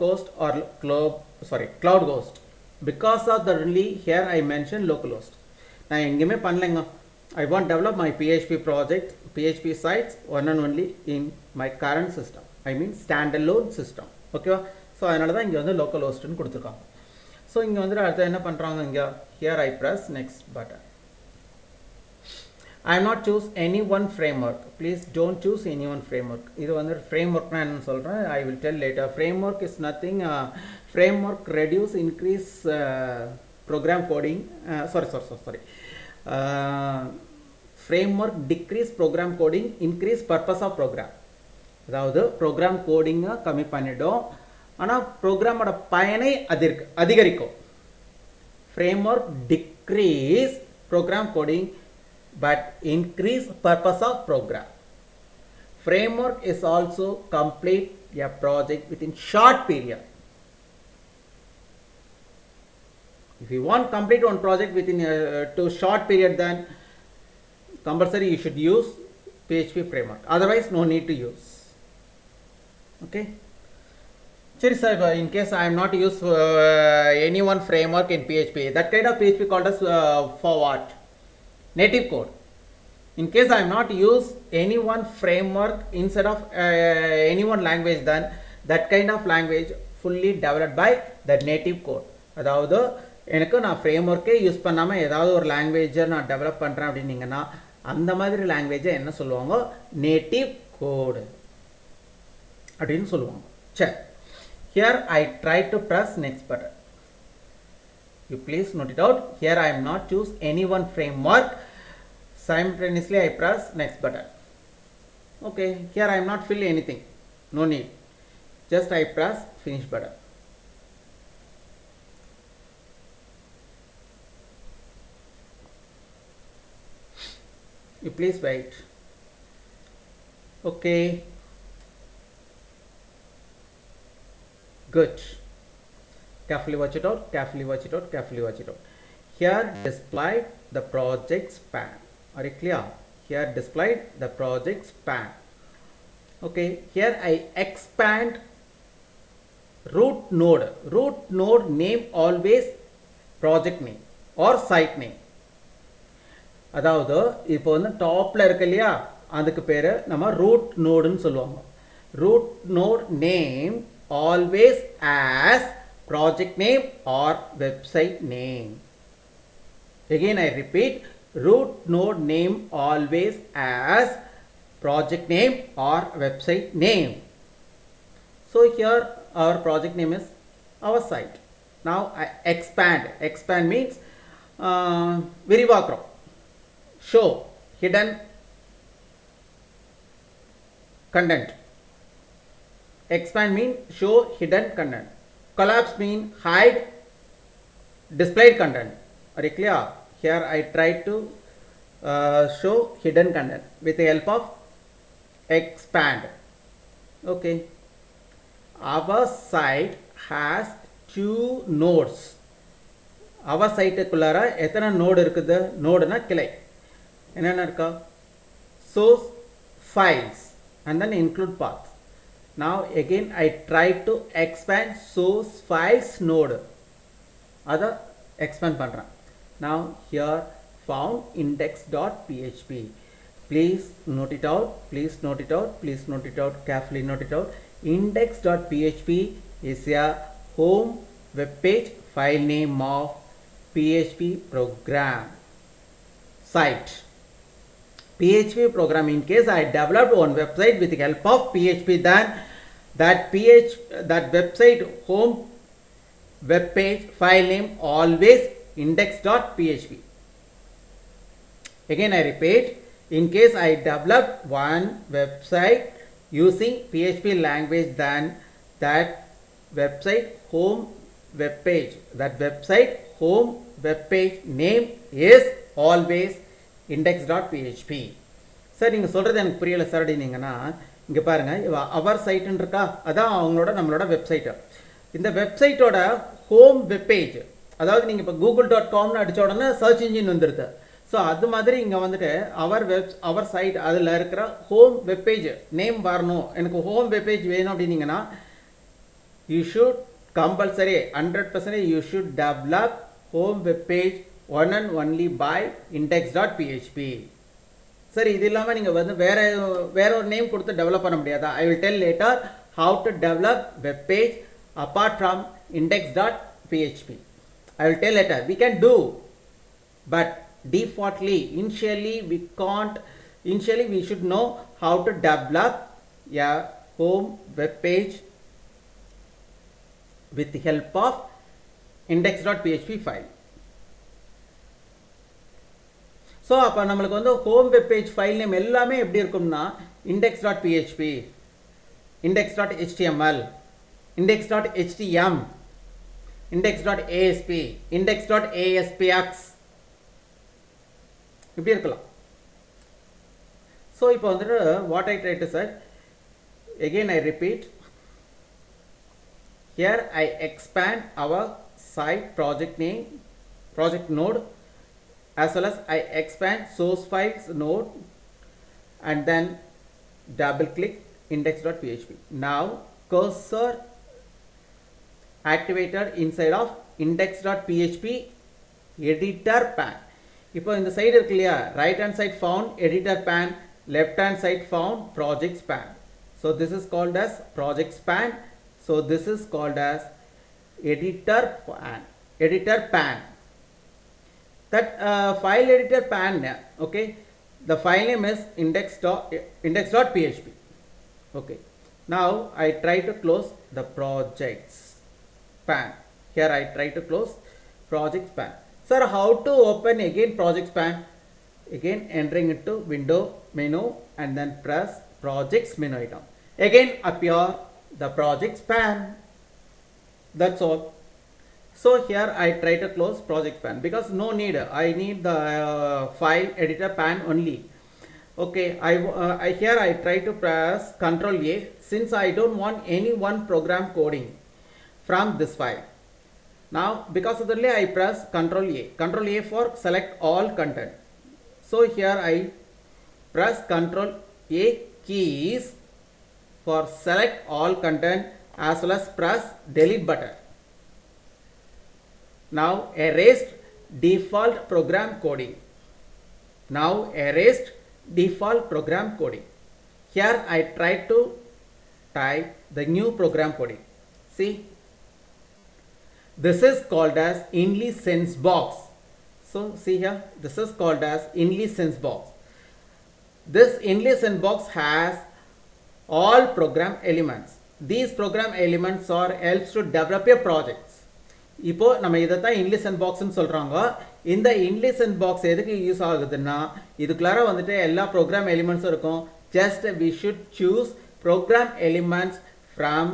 Ghost or cloud ghost. Because of the only here I mentioned localhost. Now எங்கேயுமே பண்ணலைங்க. I want to develop my PHP project, PHP sites one and only in my current system. I mean standalone system. ஓகேவா? So அதனால தான் இங்கே வந்து local ஹோஸ்ட்னு கொடுத்துருக்காங்க. So இங்கே வந்து அடுத்து என்ன பண்ணுறாங்க இங்கே here I press next button. I am not choose any one framework. Please don't choose any one framework. இது வந்து framework நான் என்ன சொல்கிறேன், I will tell later. Framework is nothing. Framework reduce, increase program coding. Sorry. Framework decrease program coding, increase purpose of program. அதாவது program coding கம்மி பண்ணிடும், ஆனால் ப்ரோக்ராமோட பயனை அதிகரிக்கும். Framework decrease program coding but increase purpose of program. Framework is also complete a project within short period. If you want complete one project within to short period, then compulsory you should use PHP framework. Otherwise, no need to use. Okay. Sir, in case I am not use any one framework in PHP, that kind of PHP called as for what? Native code. In case I am not use any one framework instead of any one language, then that kind of language fully developed by the native code. அதாவது எனக்கு நான் ஃப்ரேம்ஒர்க்கே use பண்ணாமல் ஏதாவது ஒரு லாங்குவேஜை நான் develop பண்ணுறேன் அப்படின்னீங்கன்னா அந்த மாதிரி லாங்குவேஜை என்ன சொல்லுவாங்க, நேட்டிவ் கோடு அப்படின்னு சொல்லுவாங்க. சரி, here I try to press next button. You please note it out. Here I am not choose any one framework. Simultaneously I press next button. Okay, here I am not fill anything. No need. Just I press finish button. You please wait. Okay. Good. Carefully watch it out. Here displayed the project span. Are you clear? Here displayed the project span. Okay. Here I expand root node. Root node name always project name or site name. அதாவது இப்போ வந்து டாப்ல இருக்கு இல்லையா, அதுக்கு பேரு நம்ம root நோடுன்னு சொல்லுவாங்க. Root node name always as project name or website name. Again I repeat, root node name always as project name or website name. So here our project name is our site. Now I expand means விரிவாக்குறோம். Show hidden content. Expand mean show hidden content. Collapse mean hide displayed content. Are you clear? Here I try to show hidden content with the help of expand. Okay. Our site has 2 nodes. Our site குள்ளார எத்தனை node இருக்குது? நோடுனா கிளை. என்னென்ன இருக்கா? Source files and then include paths. Now again I try to expand source files node. Other expand பண்றேன். Now here found index.php. Please note it out. Carefully note it out. Index.php is a home web page file name of PHP program site. PHP program, in case I developed one website with the help of PHP, then that website home web page file name always index.php. Again I repeat, in case I developed one website using PHP language, then that website home web page name is always index.php. Sir நீங்கள் சொல்கிறது எனக்கு புரியலை sir அப்படின்னீங்கன்னா இங்கே பாருங்கள், அவர் சைட்டுன்னு இருக்கா, அதான் நம்மளோட வெப்சைட்டு. இந்த வெப்சைட்டோட ஹோம் வெப்பேஜ், அதாவது நீங்கள் இப்போ google.comனு அடித்த உடனே சர்ச் இன்ஜின் வந்துடுது. ஸோ அது மாதிரி இங்கே வந்துட்டு அவர் சைட் அதில் இருக்கிற ஹோம் வெப்பேஜ் நேம் வரணும், எனக்கு ஹோம் வெப்பேஜ் வேணும் அப்படின்னீங்கன்னா you should compulsory 100% you should develop home web page one and only by index.php. சரி, இது இல்லாமல் நீங்கள் வந்து வேற ஒரு நேம் கொடுத்து டெவலப் பண்ண முடியாதா? I will tell later how to develop web page apart from index.php. I will tell later. We can do, but defaultly initially we can't. Initially we should know how to develop a home web page with the help of index.php file. So அப்போ நம்மளுக்கு வந்து home web page file name எல்லாமே எப்படி இருக்கும்னா index.php, index.html, index.htm, index.asp, index.aspx இப்படி இருக்கலாம். So இப்போ வந்துட்டு what I try to say, again I repeat, here I expand our site project name, project node, as well as I expand source files node and then double click index.php. Now cursor activated inside of index.php editor pan. இப்போ இந்த side இருக்கு இல்லையா, right hand side found editor pan, left hand side found projects pan. So this is called as projects pan. So this is called as editor pan. That file editor pan, okay, the file name is index.php. okay, now I try to close the projects pan. Here I try to close projects pan. Sir, how to open again projects pan? Again entering into window menu and then press projects menu item. Again appear the projects pan. That's all. So here I try to close project pan because no need, I need the file editor pan only. Okay, here I try to press Ctrl A since I don't want any one program coding from this file. Now because of the delay I press Ctrl A for select all content. So here I press Ctrl A keys for select all content as well as press delete button. Now erased default program coding. Now erased default program coding. Here I try to type the new program coding. See, this is called as IntelliSense box. So see here, this is called as IntelliSense box. This IntelliSense box has all program elements. These program elements are helps to develop your projects. இப்போ நம்ம இதை தான் IntelliSense boxன்னு சொல்கிறாங்க. இந்த IntelliSense box எதுக்கு use ஆகுதுன்னா, இதுக்குள்ளார வந்துட்டு எல்லா ப்ரோக்ராம் எலிமெண்ட்ஸும் இருக்கும். Just we should choose program elements from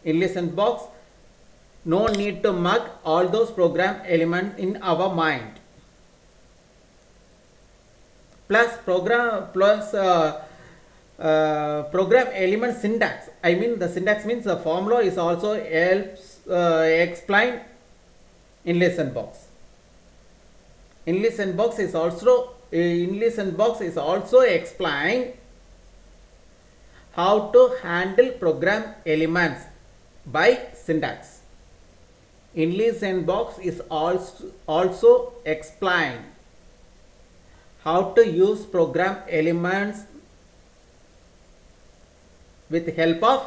IntelliSense box. No need to mug all those program elements in our mind. Plus program element syntax. I mean the syntax means the formula is also helps explain IntelliSense box. IntelliSense box is also explain how to handle program elements by syntax. IntelliSense box is also explain how to use program elements with help of